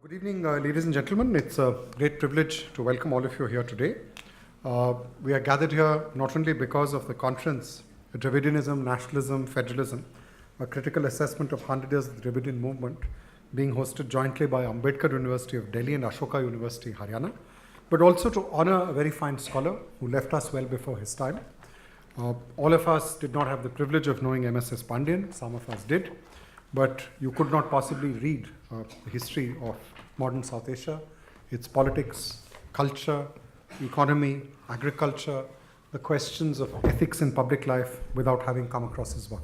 Good evening, ladies and gentlemen. It's a great privilege to welcome all of you here today. We are gathered here not only because of the conference, Dravidianism, Nationalism, Federalism, a critical assessment of 100 years of the Dravidian Movement, being hosted jointly by Ambedkar University of Delhi and Ashoka University, Haryana, but also to honor a very fine scholar who left us well before his time. All of us did not have the privilege of knowing MSS Pandian, some of us did, but you could not possibly read the history of modern South Asia, its politics, culture, economy, agriculture, the questions of ethics in public life without having come across his work.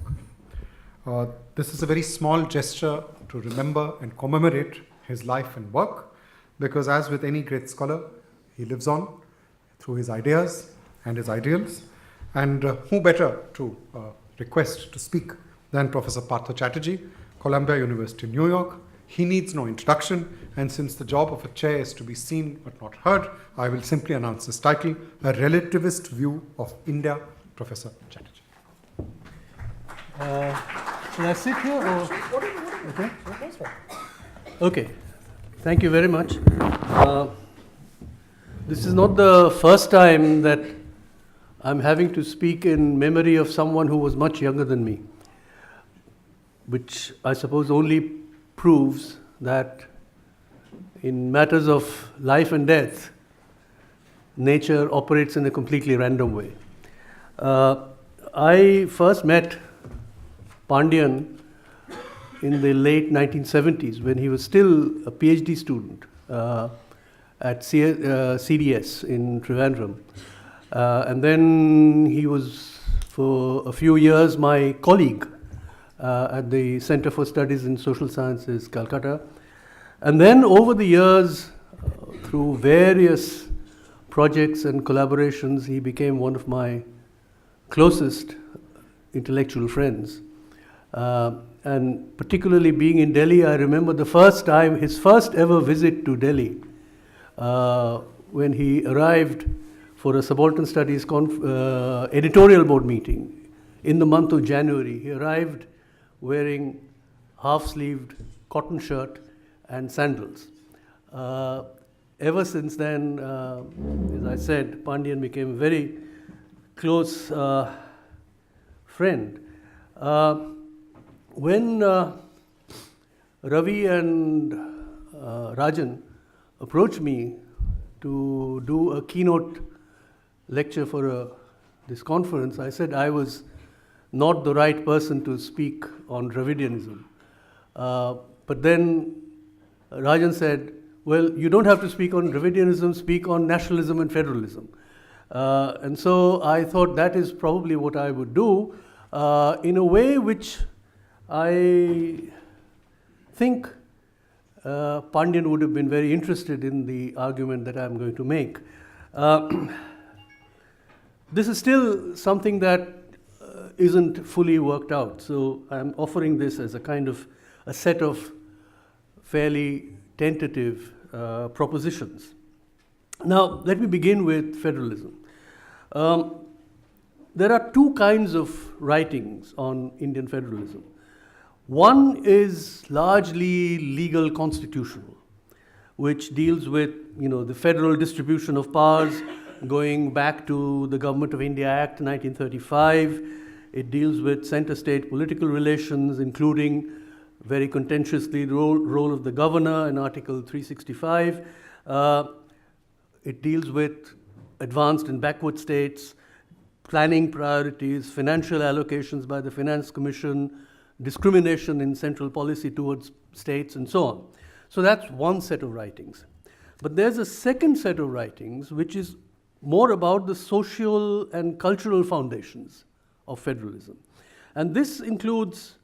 This is a very small gesture to remember and commemorate his life and work, because as with any great scholar, he lives on through his ideas and his ideals. And who better to request to speak than Professor Partha Chatterjee, Columbia University, New York. He needs no introduction, and since the job of a chair is to be seen but not heard, I will simply announce his title, A Relativist View of India, Professor Chatterjee. Should I sit here or? Okay. Okay. Thank you very much. This is not the first time that I'm having to speak in memory of someone who was much younger than me, which I suppose only proves that in matters of life and death, nature operates in a completely random way. I first met Pandian in the late 1970s when he was still a PhD student at CDS in Trivandrum. And then he was, for a few years, my colleague at the Center for Studies in Social Sciences, Calcutta. And then over the years, through various projects and collaborations, he became one of my closest intellectual friends. And particularly being in Delhi, I remember the first time, his first ever visit to Delhi, when he arrived for a Subaltern Studies editorial board meeting in the month of January. He arrived wearing half-sleeved cotton shirt and sandals. Ever since then, as I said, Pandian became a very close friend. When Ravi and Rajan approached me to do a keynote lecture for this conference, I said I was not the right person to speak on Dravidianism. But then Rajan said, well, you don't have to speak on Dravidianism, speak on nationalism and federalism. And so I thought that is probably what I would do in a way which I think Pandian would have been very interested in the argument that I'm going to make. This is still something that isn't fully worked out, so I'm offering this as a kind of a set of fairly tentative propositions. Now, let me begin with federalism. There are two kinds of writings on Indian federalism. One is largely legal constitutional, which deals with, the federal distribution of powers going back to the Government of India Act 1935. It deals with center-state political relations, including very contentiously the role of the governor in Article 365. It deals with advanced and backward states, planning priorities, financial allocations by the Finance Commission, discrimination in central policy towards states, and so on. So that's one set of writings. But there's a second set of writings which is more about the social and cultural foundations of federalism. And this includes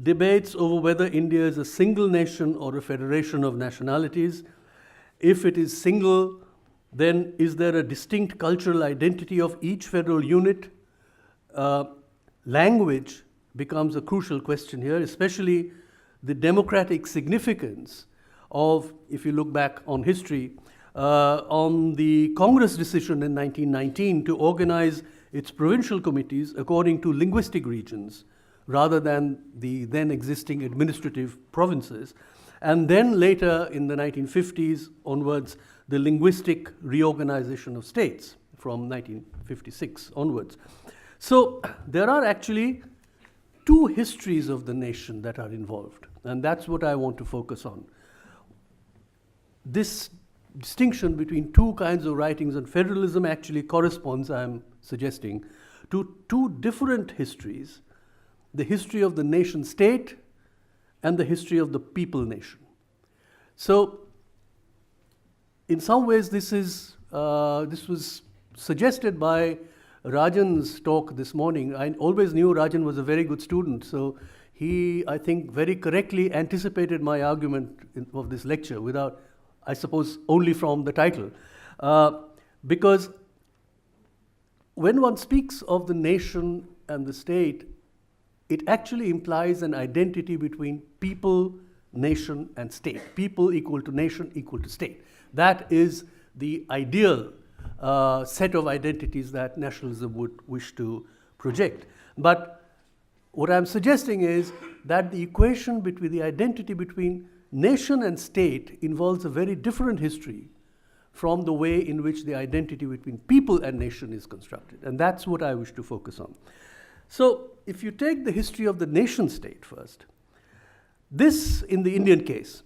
debates over whether India is a single nation or a federation of nationalities. If it is single, then is there a distinct cultural identity of each federal unit? Language becomes a crucial question here, especially the democratic significance of, if you look back on history, on the Congress decision in 1919 to organize its provincial committees according to linguistic regions rather than the then existing administrative provinces. And then later in the 1950s onwards, the linguistic reorganization of states from 1956 onwards. So there are actually two histories of the nation that are involved, and that's what I want to focus on. This distinction between two kinds of writings on federalism actually corresponds, I'm suggesting, to two different histories: the history of the nation state and the history of the people nation. So in some ways this was suggested by Rajan's talk this morning. I always knew Rajan was a very good student, so he, I think, very correctly anticipated my argument of this lecture without, I suppose, only from the title. Because when one speaks of the nation and the state, it actually implies an identity between people, nation, and state. People equal to nation equal to state. That is the ideal set of identities that nationalism would wish to project. But what I'm suggesting is that the equation between the identity between nation and state involves a very different history from the way in which the identity between people and nation is constructed. And that's what I wish to focus on. So if you take the history of the nation state first, this, in the Indian case,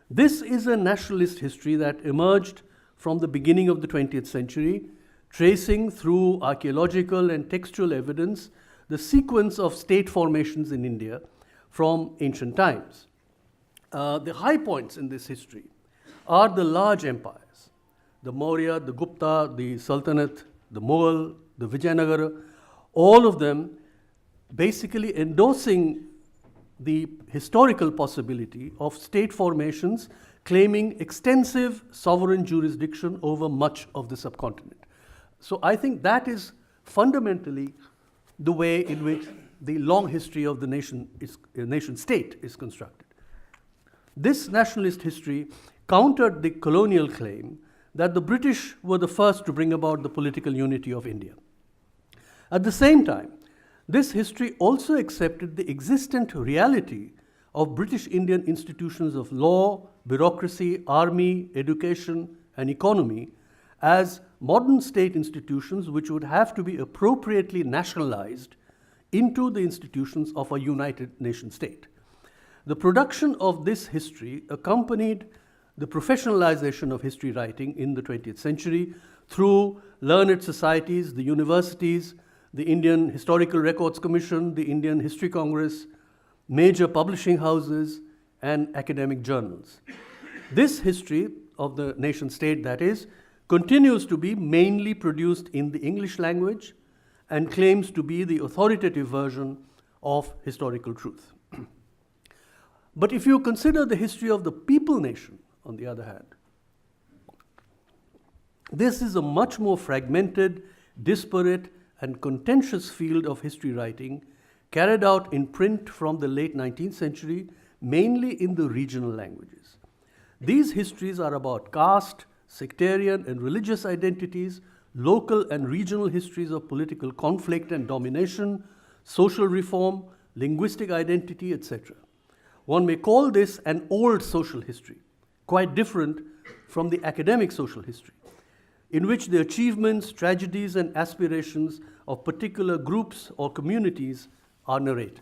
this is a nationalist history that emerged from the beginning of the 20th century, tracing through archaeological and textual evidence the sequence of state formations in India from ancient times. The high points in this history are the large empires: the Maurya, the Gupta, the Sultanate, the Mughal, the Vijayanagara, all of them basically endorsing the historical possibility of state formations claiming extensive sovereign jurisdiction over much of the subcontinent. So I think that is fundamentally the way in which the long history of the nation state is constructed. This nationalist history countered the colonial claim that the British were the first to bring about the political unity of India. At the same time, this history also accepted the existent reality of British Indian institutions of law, bureaucracy, army, education, and economy as modern state institutions which would have to be appropriately nationalized into the institutions of a united nation state. The production of this history accompanied the professionalization of history writing in the 20th century through learned societies, the universities, the Indian Historical Records Commission, the Indian History Congress, major publishing houses, and academic journals. This history of the nation state, that is, continues to be mainly produced in the English language and claims to be the authoritative version of historical truth. But if you consider the history of the people nation, on the other hand, this is a much more fragmented, disparate, and contentious field of history writing carried out in print from the late 19th century, mainly in the regional languages. These histories are about caste, sectarian and religious identities, local and regional histories of political conflict and domination, social reform, linguistic identity, etc. One may call this an old social history, quite different from the academic social history, in which the achievements, tragedies, and aspirations of particular groups or communities are narrated.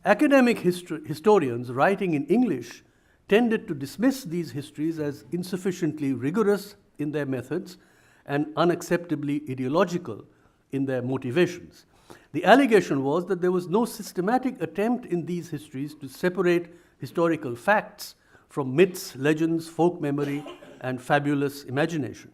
Academic historians writing in English tended to dismiss these histories as insufficiently rigorous in their methods and unacceptably ideological in their motivations. The allegation was that there was no systematic attempt in these histories to separate historical facts from myths, legends, folk memory, and fabulous imagination.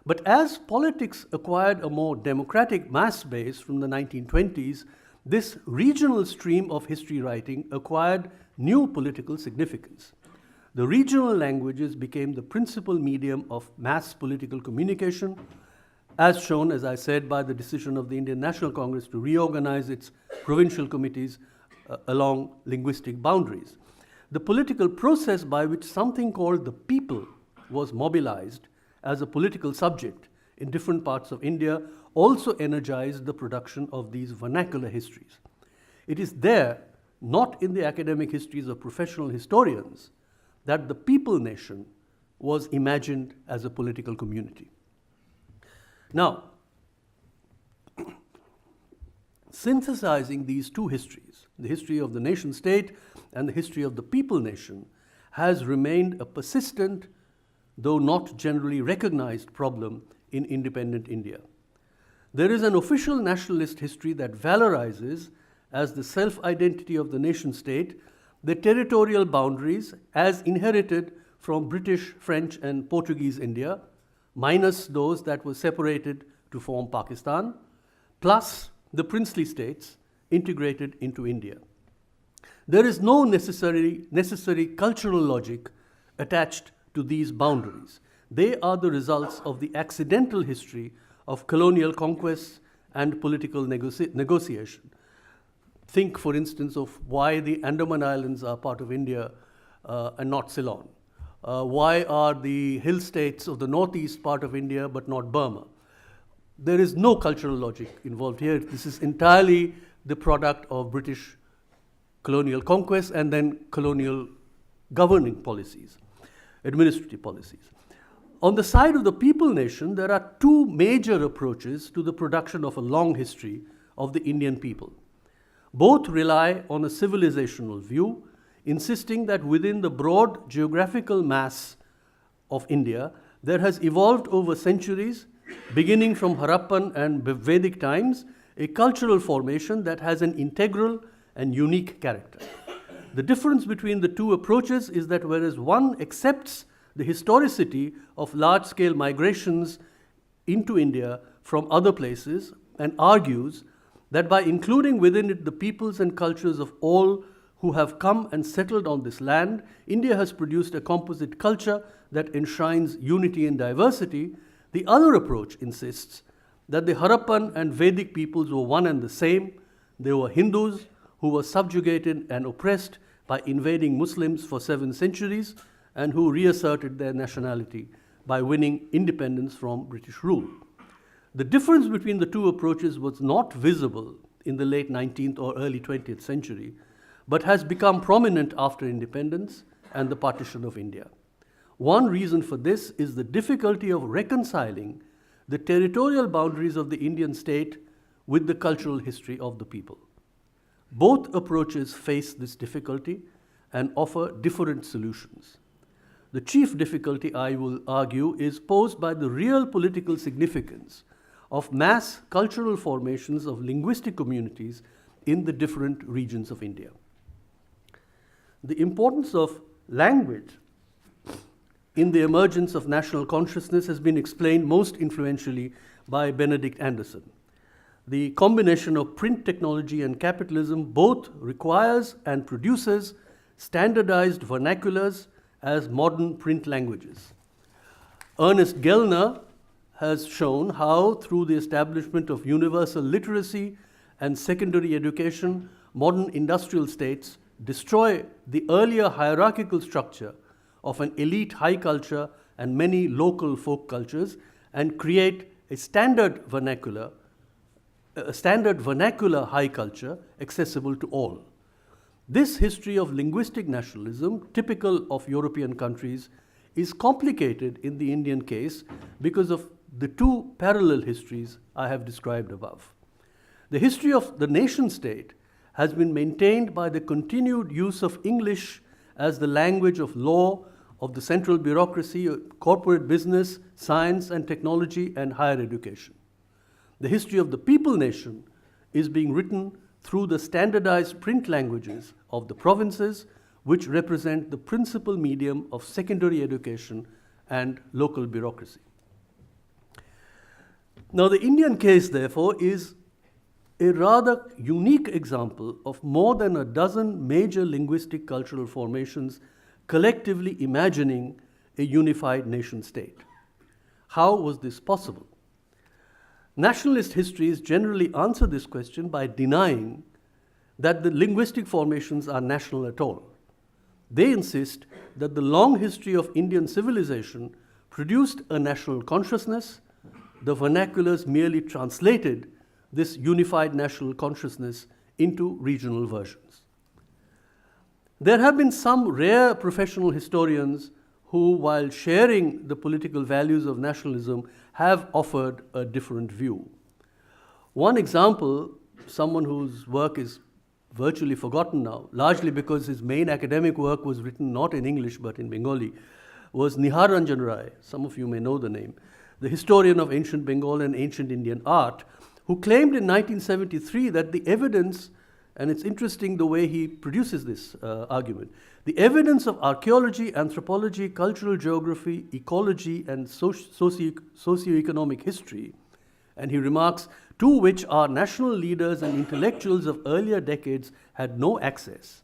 But as politics acquired a more democratic mass base from the 1920s, this regional stream of history writing acquired new political significance. The regional languages became the principal medium of mass political communication, as shown, as I said, by the decision of the Indian National Congress to reorganize its provincial committees along linguistic boundaries. The political process by which something called the people was mobilized as a political subject in different parts of India also energized the production of these vernacular histories. It is there not in the academic histories of professional historians, that the people nation was imagined as a political community. Now, synthesizing these two histories, the history of the nation state and the history of the people nation, has remained a persistent, though not generally recognized problem in independent India. There is an official nationalist history that valorizes as the self-identity of the nation state the territorial boundaries as inherited from British, French, and Portuguese India, minus those that were separated to form Pakistan, plus the princely states integrated into India. There is no necessary cultural logic attached to these boundaries. They are the results of the accidental history of colonial conquests and political negotiation. Think, for instance, of why the Andaman Islands are part of India and not Ceylon. Why are the hill states of the northeast part of India but not Burma? There is no cultural logic involved here. This is entirely the product of British colonial conquest and then colonial governing policies, administrative policies. On the side of the people nation, there are two major approaches to the production of a long history of the Indian people. Both rely on a civilizational view, insisting that within the broad geographical mass of India, there has evolved over centuries, beginning from Harappan and Vedic times, a cultural formation that has an integral and unique character. The difference between the two approaches is that whereas one accepts the historicity of large-scale migrations into India from other places and argues that by including within it the peoples and cultures of all who have come and settled on this land, India has produced a composite culture that enshrines unity in diversity. The other approach insists that the Harappan and Vedic peoples were one and the same. They were Hindus who were subjugated and oppressed by invading Muslims for 7 centuries and who reasserted their nationality by winning independence from British rule. The difference between the two approaches was not visible in the late 19th or early 20th century, but has become prominent after independence and the partition of India. One reason for this is the difficulty of reconciling the territorial boundaries of the Indian state with the cultural history of the people. Both approaches face this difficulty and offer different solutions. The chief difficulty, I will argue, is posed by the real political significance of mass cultural formations of linguistic communities in the different regions of India. The importance of language in the emergence of national consciousness has been explained most influentially by Benedict Anderson. The combination of print technology and capitalism both requires and produces standardized vernaculars as modern print languages. Ernest Gellner has shown how, through the establishment of universal literacy and secondary education, modern industrial states destroy the earlier hierarchical structure of an elite high culture and many local folk cultures and create a standard vernacular high culture accessible to all. This history of linguistic nationalism, typical of European countries, is complicated in the Indian case because of the two parallel histories I have described above. The history of the nation state has been maintained by the continued use of English as the language of law, of the central bureaucracy, corporate business, science and technology, and higher education. The history of the people nation is being written through the standardized print languages of the provinces, which represent the principal medium of secondary education and local bureaucracy. Now, the Indian case, therefore, is a rather unique example of more than a dozen major linguistic cultural formations collectively imagining a unified nation state. How was this possible? Nationalist histories generally answer this question by denying that the linguistic formations are national at all. They insist that the long history of Indian civilization produced a national consciousness. The vernaculars merely translated this unified national consciousness into regional versions. There have been some rare professional historians who, while sharing the political values of nationalism, have offered a different view. One example, someone whose work is virtually forgotten now, largely because his main academic work was written not in English but in Bengali, was Nihar Ranjan Rai. Some of you may know the name, the historian of ancient Bengal and ancient Indian art, who claimed in 1973 that the evidence, and it's interesting the way he produces this argument, the evidence of archaeology, anthropology, cultural geography, ecology, and socioeconomic history, and he remarks, to which our national leaders and intellectuals of earlier decades had no access,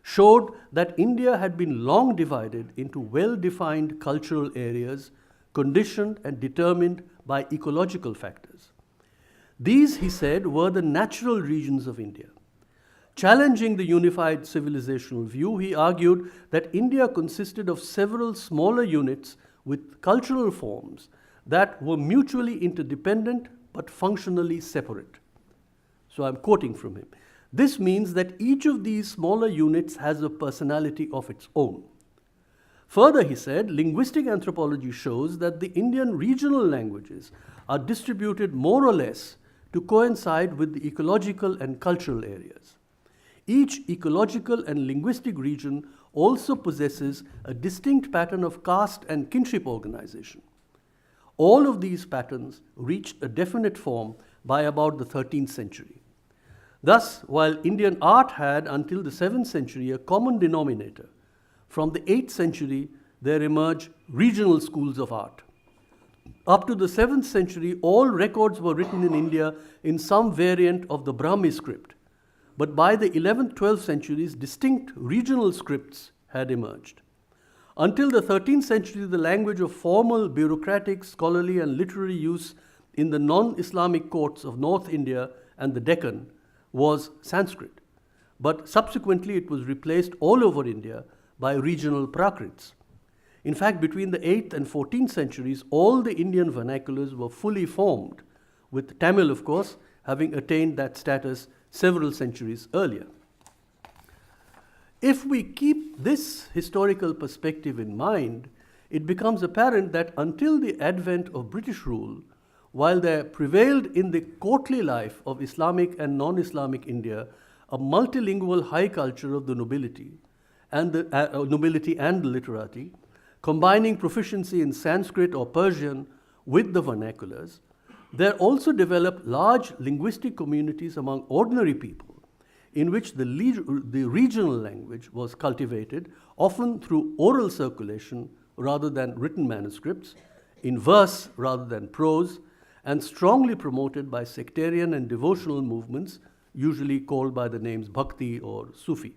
showed that India had been long divided into well-defined cultural areas, conditioned and determined by ecological factors. These, he said, were the natural regions of India. Challenging the unified civilizational view, he argued that India consisted of several smaller units with cultural forms that were mutually interdependent but functionally separate. So I'm quoting from him. This means that each of these smaller units has a personality of its own. Further, he said, linguistic anthropology shows that the Indian regional languages are distributed more or less to coincide with the ecological and cultural areas. Each ecological and linguistic region also possesses a distinct pattern of caste and kinship organization. All of these patterns reached a definite form by about the 13th century. Thus, while Indian art had until the 7th century a common denominator, from the 8th century there emerged regional schools of art. Up to the 7th century, all records were written in India in some variant of the Brahmi script. But by the 11th, 12th centuries, distinct regional scripts had emerged. Until the 13th century, the language of formal, bureaucratic, scholarly, and literary use in the non-Islamic courts of North India and the Deccan was Sanskrit. But subsequently, it was replaced all over India by regional Prakrits. In fact, between the 8th and 14th centuries, all the Indian vernaculars were fully formed, with Tamil, of course, having attained that status several centuries earlier. If we keep this historical perspective in mind, it becomes apparent that until the advent of British rule, while there prevailed in the courtly life of Islamic and non-Islamic India a multilingual high culture of the nobility and the literati, combining proficiency in Sanskrit or Persian with the vernaculars, there also developed large linguistic communities among ordinary people in which the regional language was cultivated, often through oral circulation rather than written manuscripts, in verse rather than prose, and strongly promoted by sectarian and devotional movements, usually called by the names Bhakti or Sufi.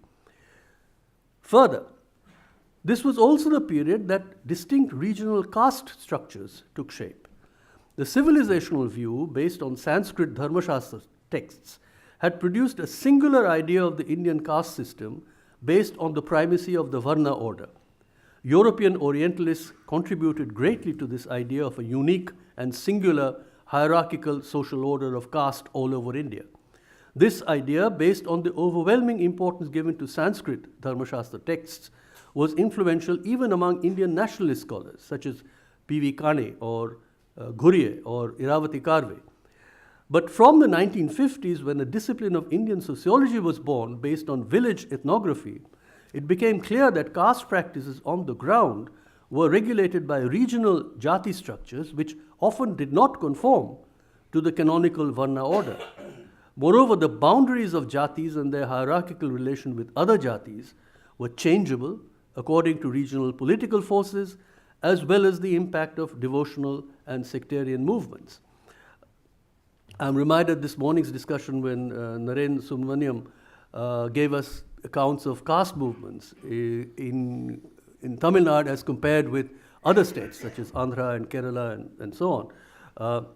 Further, this was also the period that distinct regional caste structures took shape. The civilizational view, based on Sanskrit Dharmashastra texts, had produced a singular idea of the Indian caste system based on the primacy of the Varna order. European Orientalists contributed greatly to this idea of a unique and singular hierarchical social order of caste all over India. This idea, based on the overwhelming importance given to Sanskrit Dharmashastra texts, was influential even among Indian nationalist scholars such as P.V. Kane or Ghurye or Iravati Karve. But from the 1950s, when a discipline of Indian sociology was born based on village ethnography, it became clear that caste practices on the ground were regulated by regional jati structures which often did not conform to the canonical Varna order. Moreover, the boundaries of jatis and their hierarchical relation with other jatis were changeable according to regional political forces, as well as the impact of devotional and sectarian movements. I'm reminded this morning's discussion when Naren Subramaniam gave us accounts of caste movements in Tamil Nadu as compared with other states such as Andhra and Kerala and so on.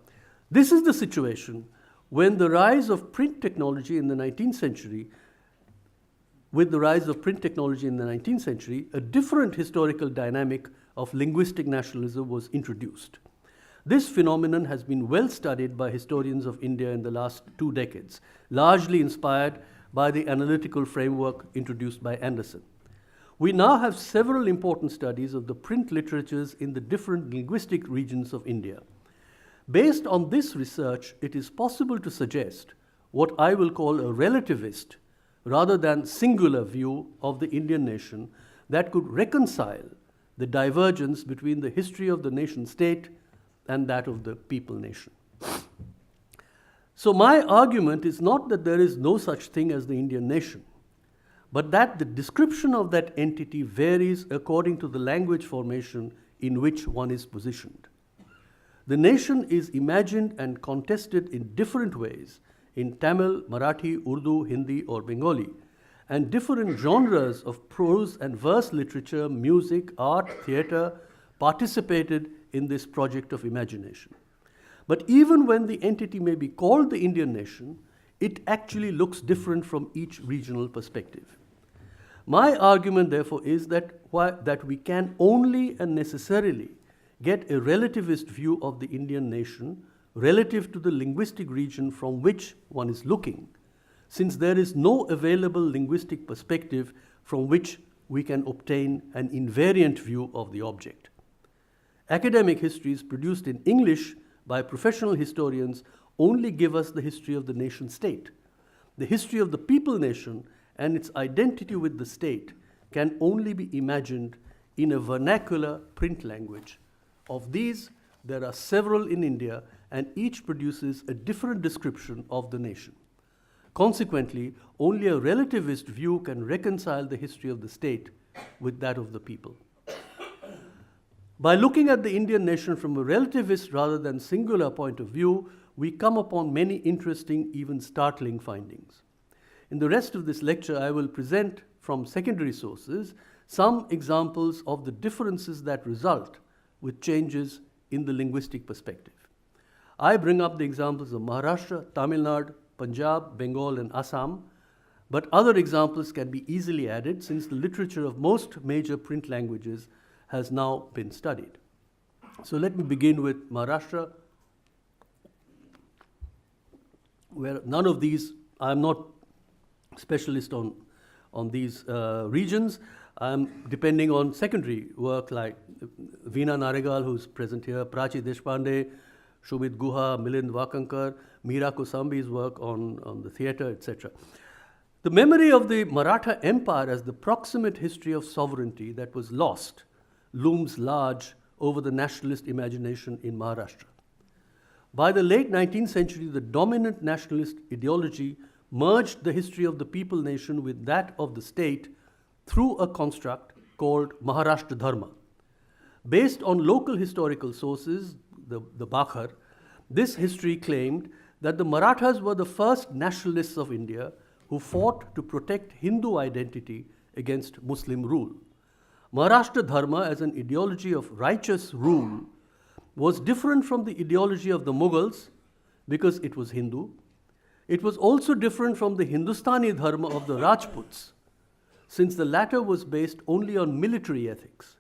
This is the situation when the rise of print technology in the 19th century, a different historical dynamic of linguistic nationalism was introduced. This phenomenon has been well studied by historians of India in the last 2 decades, largely inspired by the analytical framework introduced by Anderson. We now have several important studies of the print literatures in the different linguistic regions of India. Based on this research, it is possible to suggest what I will call a relativist rather than singular view of the Indian nation that could reconcile the divergence between the history of the nation state and that of the people nation. So my argument is not that there is no such thing as the Indian nation, but that the description of that entity varies according to the language formation in which one is positioned. The nation is imagined and contested in different ways in Tamil, Marathi, Urdu, Hindi, or Bengali, and different genres of prose and verse literature, music, art, theatre participated in this project of imagination. But even when the entity may be called the Indian nation, it actually looks different from each regional perspective. My argument, therefore, is that we can only and necessarily get a relativist view of the Indian nation relative to the linguistic region from which one is looking, since there is no available linguistic perspective from which we can obtain an invariant view of the object. Academic histories produced in English by professional historians only give us the history of the nation state. The history of the people nation and its identity with the state can only be imagined in a vernacular print language. Of these, there are several in India, and each produces a different description of the nation. Consequently, only a relativist view can reconcile the history of the state with that of the people. By looking at the Indian nation from a relativist rather than singular point of view, we come upon many interesting, even startling findings. In the rest of this lecture, I will present from secondary sources some examples of the differences that result with changes in the linguistic perspective. I bring up the examples of Maharashtra, Tamil Nadu, Punjab, Bengal, and Assam, but other examples can be easily added since the literature of most major print languages has now been studied. So let me begin with Maharashtra, where none of these, I'm not specialist on these regions. I'm depending on secondary work like Veena Naregal, who's present here, Prachi Deshpande, Shobit Guha, Milind Wakankar, Meera Kosambi's work on the theatre, etc. The memory of the Maratha Empire as the proximate history of sovereignty that was lost looms large over the nationalist imagination in Maharashtra. By the late 19th century, the dominant nationalist ideology merged the history of the people nation with that of the state through a construct called Maharashtra Dharma. Based on local historical sources, the Bakhar, this history claimed that the Marathas were the first nationalists of India who fought to protect Hindu identity against Muslim rule. Maharashtra Dharma, as an ideology of righteous rule, was different from the ideology of the Mughals because it was Hindu. It was also different from the Hindustani Dharma of the Rajputs, since the latter was based only on military ethics.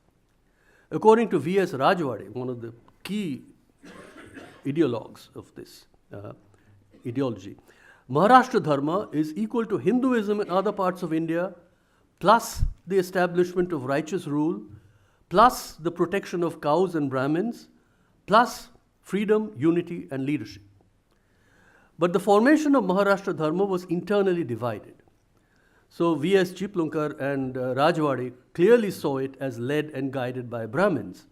According to V.S. Rajwade, one of the key ideologues of this ideology, Maharashtra Dharma is equal to Hinduism in other parts of India, plus the establishment of righteous rule, plus the protection of cows and Brahmins, plus freedom, unity, and leadership. But the formation of Maharashtra Dharma was internally divided. So V.S. Chiplunkar and Rajwade clearly saw it as led and guided by Brahmins.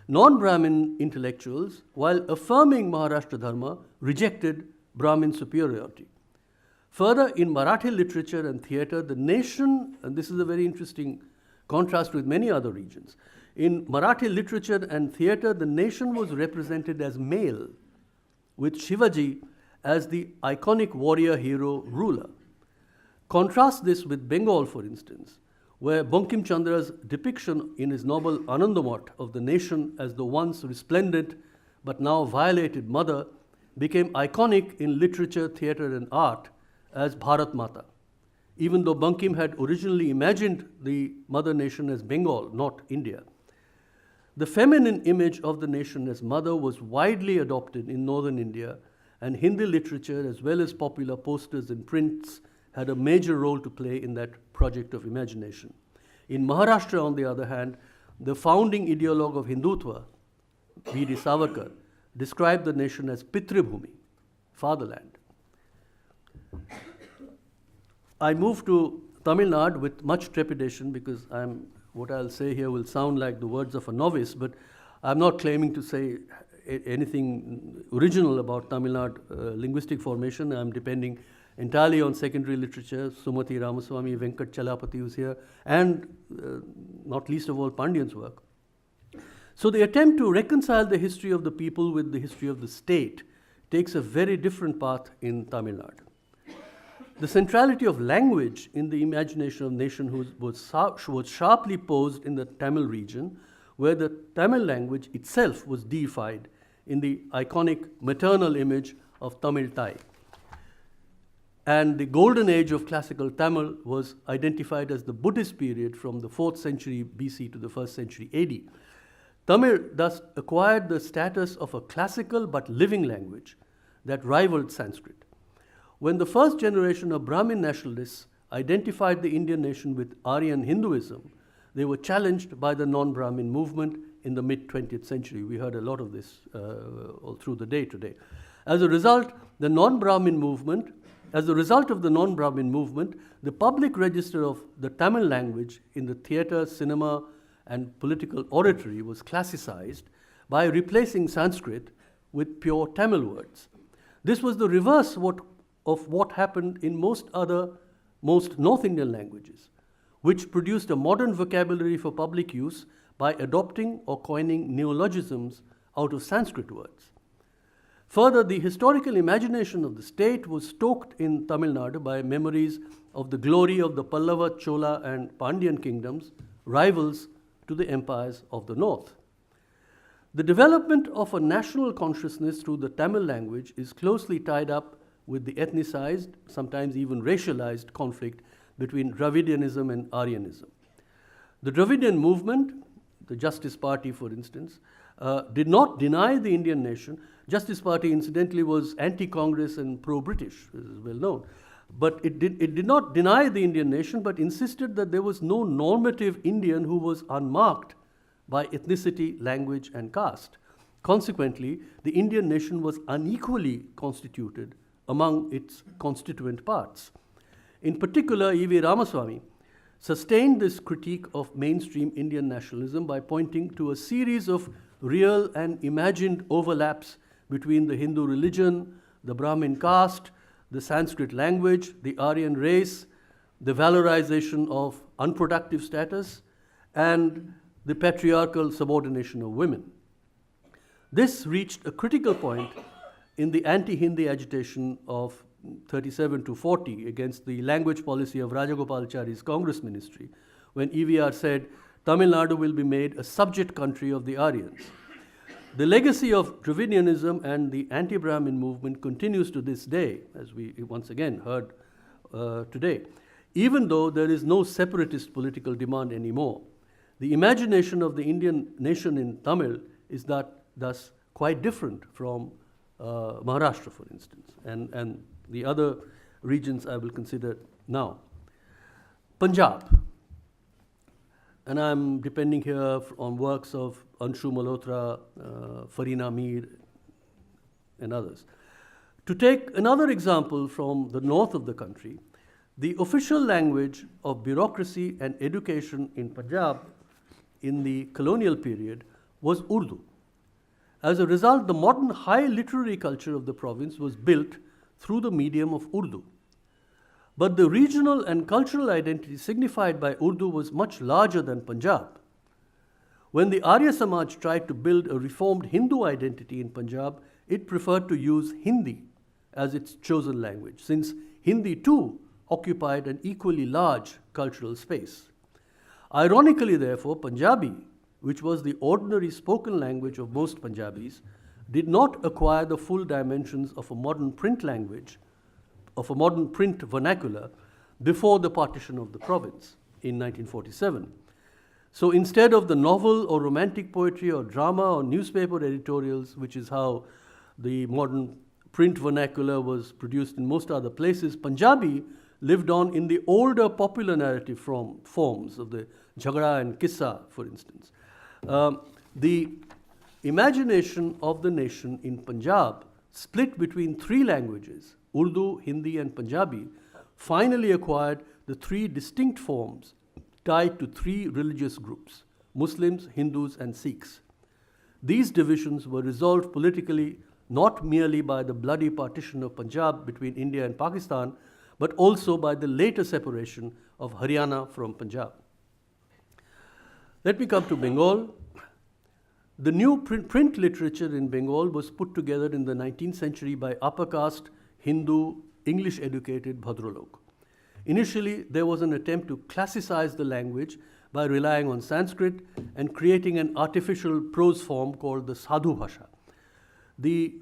Non-Brahmin intellectuals, while affirming Maharashtra Dharma, rejected Brahmin superiority. Further, in Marathi literature and theatre, the nation, and this is a very interesting contrast with many other regions, in Marathi literature and theatre, the nation was represented as male, with Shivaji as the iconic warrior hero ruler. Contrast this with Bengal, for instance, where Bankim Chandra's depiction in his novel Anandamat of the nation as the once resplendent but now violated mother became iconic in literature, theatre, and art as Bharat Mata, even though Bankim had originally imagined the mother nation as Bengal, not India. The feminine image of the nation as mother was widely adopted in northern India, and Hindi literature, as well as popular posters and prints, had a major role to play in that project of imagination. In Maharashtra, on the other hand, the founding ideologue of Hindutva, V.D. Savarkar, described the nation as Pitribhumi, fatherland. I moved to Tamil Nadu with much trepidation because what I'll say here will sound like the words of a novice, but I'm not claiming to say anything original about Tamil Nadu linguistic formation. I'm depending entirely on secondary literature, Sumati Ramaswamy, Venkat Chalapati, who's here, and not least of all Pandyan's work. So the attempt to reconcile the history of the people with the history of the state takes a very different path in Tamil Nadu. The centrality of language in the imagination of nation was sharply posed in the Tamil region, where the Tamil language itself was deified in the iconic maternal image of Tamil Thai. And the golden age of classical Tamil was identified as the Buddhist period from the 4th century BC to the 1st century AD. Tamil thus acquired the status of a classical but living language that rivaled Sanskrit. When the first generation of Brahmin nationalists identified the Indian nation with Aryan Hinduism, they were challenged by the non-Brahmin movement in the mid-20th century. We heard a lot of this all through the day today. As a result of the non-Brahmin movement, the public register of the Tamil language in the theatre, cinema, and political oratory was classicized by replacing Sanskrit with pure Tamil words. This was the reverse of what happened in most North Indian languages, which produced a modern vocabulary for public use by adopting or coining neologisms out of Sanskrit words. Further, the historical imagination of the state was stoked in Tamil Nadu by memories of the glory of the Pallava, Chola, and Pandyan kingdoms, rivals to the empires of the north. The development of a national consciousness through the Tamil language is closely tied up with the ethnicized, sometimes even racialized conflict between Dravidianism and Aryanism. The Dravidian Movement, the Justice Party, for instance, did not deny the Indian nation. Justice Party, incidentally, was anti-Congress and pro-British, this is well known. But it did not deny the Indian nation, but insisted that there was no normative Indian who was unmarked by ethnicity, language, and caste. Consequently, the Indian nation was unequally constituted among its constituent parts. In particular, E.V. Ramaswamy sustained this critique of mainstream Indian nationalism by pointing to a series of real and imagined overlaps between the Hindu religion, the Brahmin caste, the Sanskrit language, the Aryan race, the valorization of unproductive status, and the patriarchal subordination of women. This reached a critical point in the anti-Hindi agitation of 37 to 40 against the language policy of Rajagopalachari's Congress ministry, when EVR said, Tamil Nadu will be made a subject country of the Aryans. The legacy of Dravidianism and the anti-Brahmin movement continues to this day, as we once again heard today. Even though there is no separatist political demand anymore, the imagination of the Indian nation in Tamil is thus quite different from Maharashtra, for instance, and the other regions I will consider now. Punjab, and I'm depending here on works of Anshu Malhotra, Farina Mir, and others. To take another example from the north of the country, the official language of bureaucracy and education in Punjab in the colonial period was Urdu. As a result, the modern high literary culture of the province was built through the medium of Urdu. But the regional and cultural identity signified by Urdu was much larger than Punjab. When the Arya Samaj tried to build a reformed Hindu identity in Punjab, it preferred to use Hindi as its chosen language, since Hindi too occupied an equally large cultural space. Ironically, therefore, Punjabi, which was the ordinary spoken language of most Punjabis, did not acquire the full dimensions of a modern print language, of a modern print vernacular, before the partition of the province in 1947. So instead of the novel or romantic poetry or drama or newspaper editorials, which is how the modern print vernacular was produced in most other places, Punjabi lived on in the older popular narrative forms of the Jhagada and Kissa, for instance. The imagination of the nation in Punjab, split between three languages, Urdu, Hindi, and Punjabi, finally acquired the three distinct forms tied to three religious groups, Muslims, Hindus, and Sikhs. These divisions were resolved politically not merely by the bloody partition of Punjab between India and Pakistan, but also by the later separation of Haryana from Punjab. Let me come to Bengal. The new print literature in Bengal was put together in the 19th century by upper caste, Hindu, English-educated Bhadralok. Initially, there was an attempt to classicize the language by relying on Sanskrit and creating an artificial prose form called the Sadhu Bhasha. The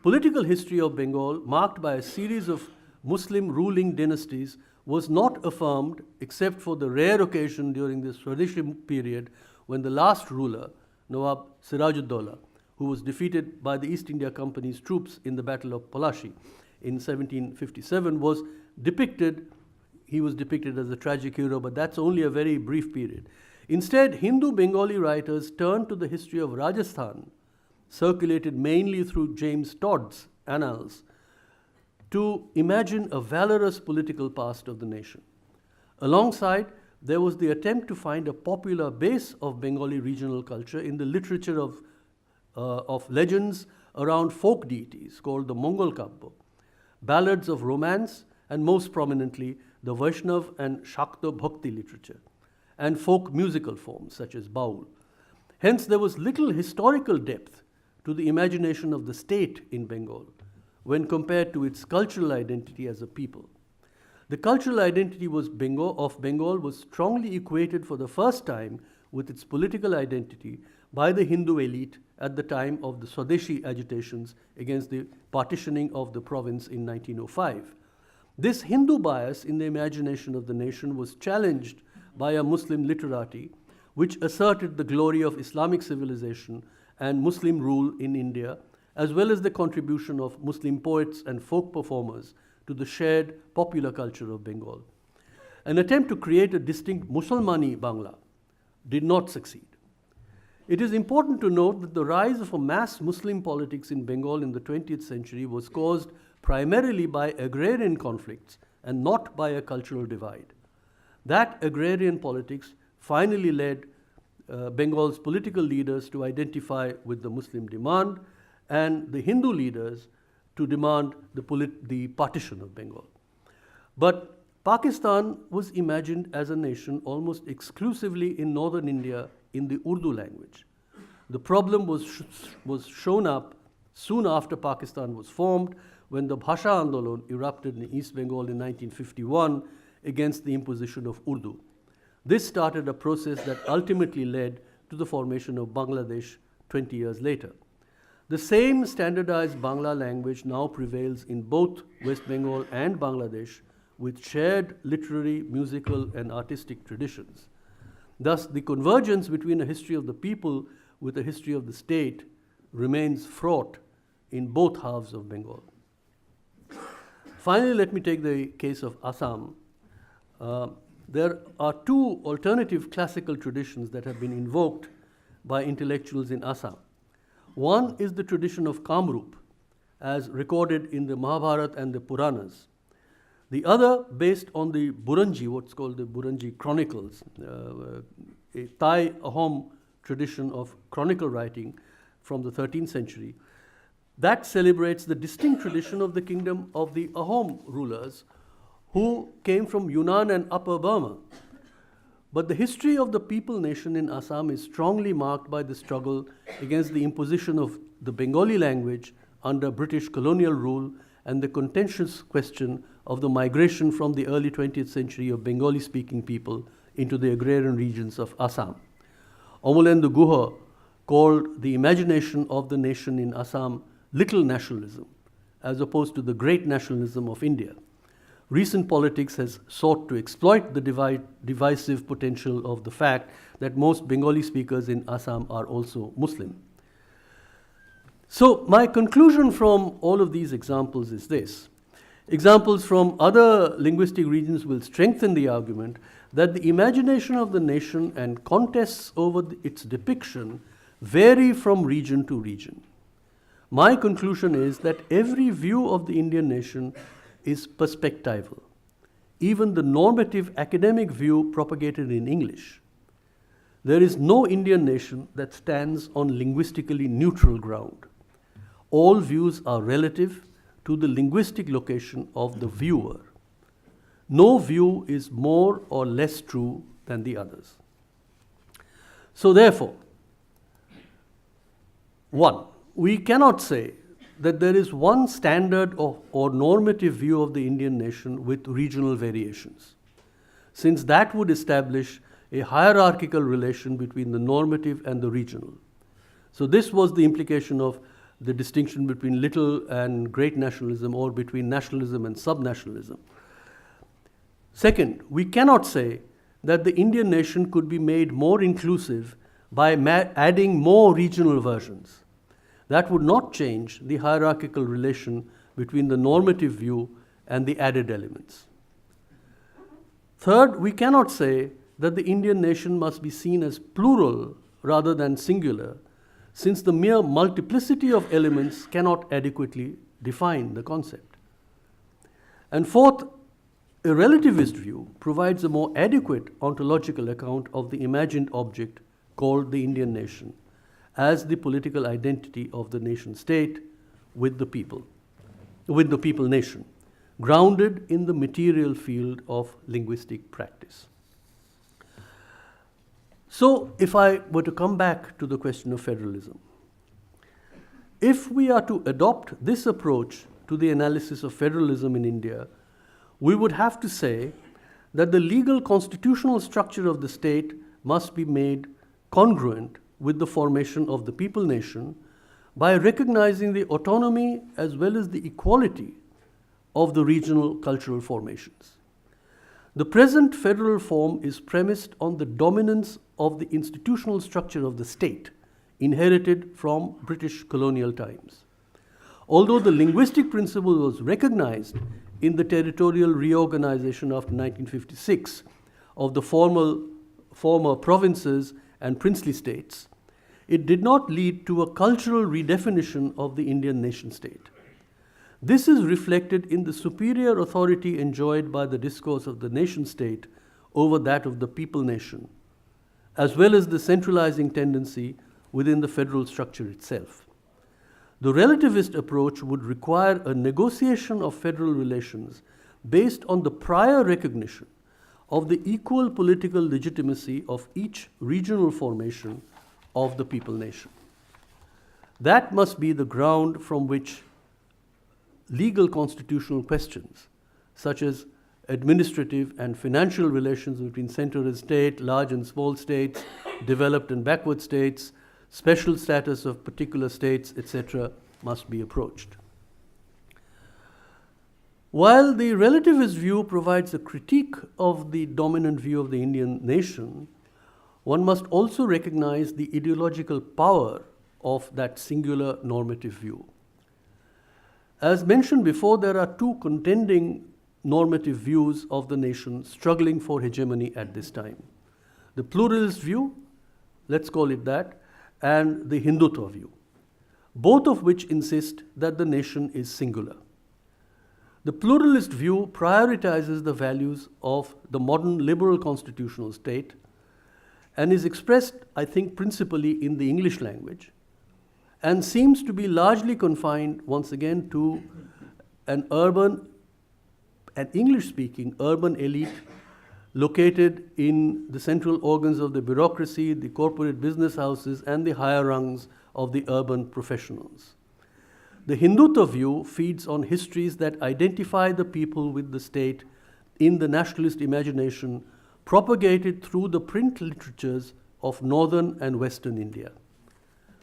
political history of Bengal, marked by a series of Muslim ruling dynasties, was not affirmed except for the rare occasion during the Swadeshi period when the last ruler, Nawab Siraj-ud-Dawla, who was defeated by the East India Company's troops in the Battle of Palashi in 1757, was depicted as a tragic hero, but that's only a very brief period. Instead, Hindu Bengali writers turned to the history of Rajasthan, circulated mainly through James Todd's annals, to imagine a valorous political past of the nation. Alongside, there was the attempt to find a popular base of Bengali regional culture in the literature of legends around folk deities called the Mongol Kabba, ballads of romance, and most prominently, the Vaishnav and Shakta Bhakti literature, and folk musical forms such as Baul. Hence, there was little historical depth to the imagination of the state in Bengal when compared to its cultural identity as a people. The cultural identity of Bengal was strongly equated for the first time with its political identity by the Hindu elite at the time of the Swadeshi agitations against the partitioning of the province in 1905. This Hindu bias in the imagination of the nation was challenged by a Muslim literati, which asserted the glory of Islamic civilization and Muslim rule in India, as well as the contribution of Muslim poets and folk performers to the shared popular culture of Bengal. An attempt to create a distinct Musalmani Bangla did not succeed. It is important to note that the rise of a mass Muslim politics in Bengal in the 20th century was caused primarily by agrarian conflicts and not by a cultural divide. That agrarian politics finally led Bengal's political leaders to identify with the Muslim demand and the Hindu leaders to demand the partition of Bengal. But Pakistan was imagined as a nation almost exclusively in northern India in the Urdu language. The problem was shown up soon after Pakistan was formed, when the Bhasha Andolon erupted in East Bengal in 1951 against the imposition of Urdu. This started a process that ultimately led to the formation of Bangladesh 20 years later. The same standardized Bangla language now prevails in both West Bengal and Bangladesh, with shared literary, musical, and artistic traditions. Thus, the convergence between a history of the people with a history of the state remains fraught in both halves of Bengal. Finally, let me take the case of Assam. There are two alternative classical traditions that have been invoked by intellectuals in Assam. One is the tradition of Kamrup, as recorded in the Mahabharata and the Puranas. The other, based on the Burangi, what's called the Burangi Chronicles, a Thai Ahom tradition of chronicle writing from the 13th century, that celebrates the distinct tradition of the kingdom of the Ahom rulers who came from Yunnan and Upper Burma. But the history of the people nation in Assam is strongly marked by the struggle against the imposition of the Bengali language under British colonial rule and the contentious question of the migration from the early 20th century of Bengali-speaking people into the agrarian regions of Assam. Omolendu Guha called the imagination of the nation in Assam little nationalism, as opposed to the great nationalism of India. Recent politics has sought to exploit the divisive potential of the fact that most Bengali speakers in Assam are also Muslim. So my conclusion from all of these examples is this. Examples from other linguistic regions will strengthen the argument that the imagination of the nation and contests over its depiction vary from region to region. My conclusion is that every view of the Indian nation is perspectival, even the normative academic view propagated in English. There is no Indian nation that stands on linguistically neutral ground. All views are relative to the linguistic location of the viewer. No view is more or less true than the others. So therefore, 1, we cannot say that there is one standard or normative view of the Indian nation with regional variations, since that would establish a hierarchical relation between the normative and the regional. So this was the implication of the distinction between little and great nationalism, or between nationalism and subnationalism. Second, we cannot say that the Indian nation could be made more inclusive by adding more regional versions. That would not change the hierarchical relation between the normative view and the added elements. Third, we cannot say that the Indian nation must be seen as plural rather than singular, since the mere multiplicity of elements cannot adequately define the concept. And fourth, a relativist view provides a more adequate ontological account of the imagined object called the Indian nation as the political identity of the nation state with the people nation, grounded in the material field of linguistic practice. So, if I were to come back to the question of federalism, if we are to adopt this approach to the analysis of federalism in India, we would have to say that the legal constitutional structure of the state must be made congruent with the formation of the people nation by recognizing the autonomy as well as the equality of the regional cultural formations. The present federal form is premised on the dominance of the institutional structure of the state, inherited from British colonial times. Although the linguistic principle was recognized in the territorial reorganization after 1956 of the former provinces and princely states, it did not lead to a cultural redefinition of the Indian nation state. This is reflected in the superior authority enjoyed by the discourse of the nation state over that of the people nation, as well as the centralizing tendency within the federal structure itself. The relativist approach would require a negotiation of federal relations based on the prior recognition of the equal political legitimacy of each regional formation of the people nation. That must be the ground from which legal constitutional questions, such as administrative and financial relations between center and state, large and small states, developed and backward states, special status of particular states, etc., must be approached. While the relativist view provides a critique of the dominant view of the Indian nation, one must also recognize the ideological power of that singular normative view. As mentioned before, there are two contending normative views of the nation struggling for hegemony at this time. The pluralist view, let's call it that, and the Hindutva view, both of which insist that the nation is singular. The pluralist view prioritizes the values of the modern liberal constitutional state and is expressed, I think, principally in the English language, and seems to be largely confined, once again, to an English-speaking urban elite located in the central organs of the bureaucracy, the corporate business houses, and the higher rungs of the urban professionals. The Hindutva view feeds on histories that identify the people with the state in the nationalist imagination propagated through the print literatures of northern and western India.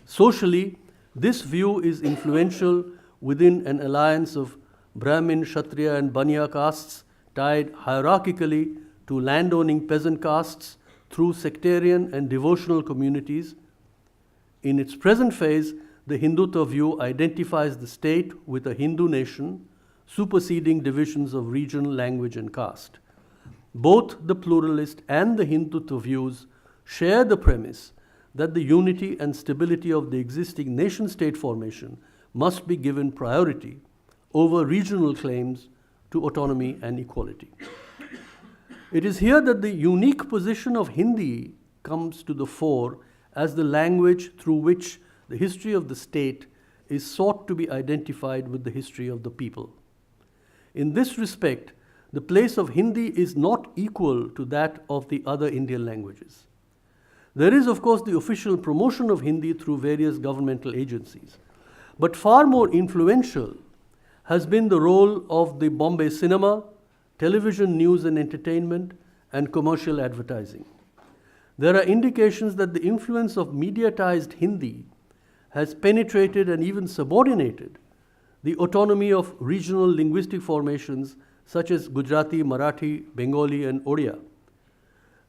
Socially, this view is influential within an alliance of Brahmin, Kshatriya, and Banya castes tied hierarchically to landowning peasant castes through sectarian and devotional communities. In its present phase, the Hindutva view identifies the state with a Hindu nation, superseding divisions of region, language, and caste. Both the pluralist and the Hindutva views share the premise that the unity and stability of the existing nation-state formation must be given priority over regional claims to autonomy and equality. It is here that the unique position of Hindi comes to the fore as the language through which the history of the state is sought to be identified with the history of the people. In this respect, the place of Hindi is not equal to that of the other Indian languages. There is, of course, the official promotion of Hindi through various governmental agencies, but far more influential has been the role of the Bombay cinema, television news and entertainment, and commercial advertising. There are indications that the influence of mediatized Hindi has penetrated and even subordinated the autonomy of regional linguistic formations such as Gujarati, Marathi, Bengali, and Odia.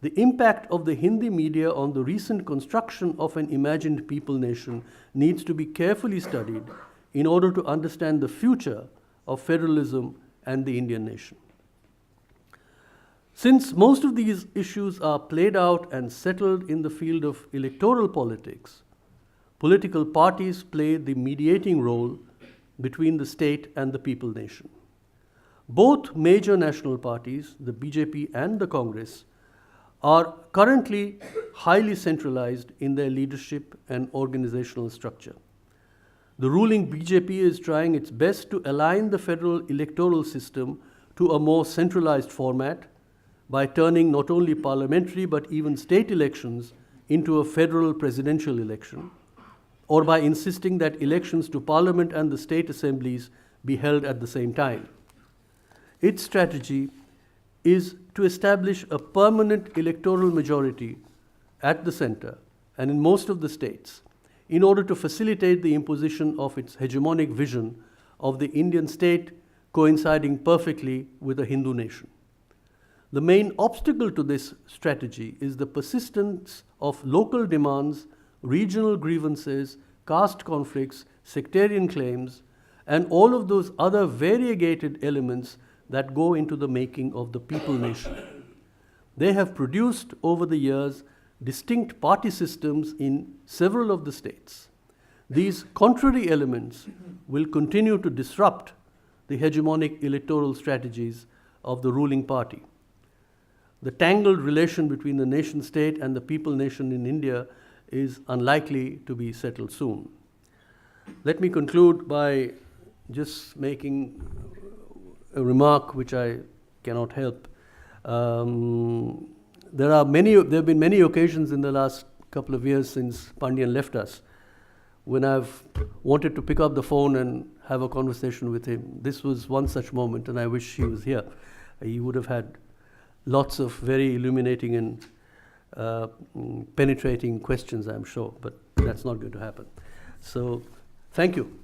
The impact of the Hindi media on the recent construction of an imagined people nation needs to be carefully studied in order to understand the future of federalism and the Indian nation. Since most of these issues are played out and settled in the field of electoral politics, political parties play the mediating role between the state and the people nation. Both major national parties, the BJP and the Congress, are currently highly centralized in their leadership and organizational structure. The ruling BJP is trying its best to align the federal electoral system to a more centralized format by turning not only parliamentary but even state elections into a federal presidential election, or by insisting that elections to parliament and the state assemblies be held at the same time. Its strategy is to establish a permanent electoral majority at the center and in most of the states in order to facilitate the imposition of its hegemonic vision of the Indian state coinciding perfectly with a Hindu nation. The main obstacle to this strategy is the persistence of local demands, regional grievances, caste conflicts, sectarian claims, and all of those other variegated elements that go into the making of the people nation. They have produced over the years distinct party systems in several of the states. These contrary elements will continue to disrupt the hegemonic electoral strategies of the ruling party. The tangled relation between the nation state and the people nation in India is unlikely to be settled soon. Let me conclude by just making a remark which I cannot help. There have been many occasions in the last couple of years since Pandian left us when I've wanted to pick up the phone and have a conversation with him. This was one such moment, and I wish he was here. He would have had lots of very illuminating and penetrating questions, I'm sure, but that's not going to happen. So, thank you.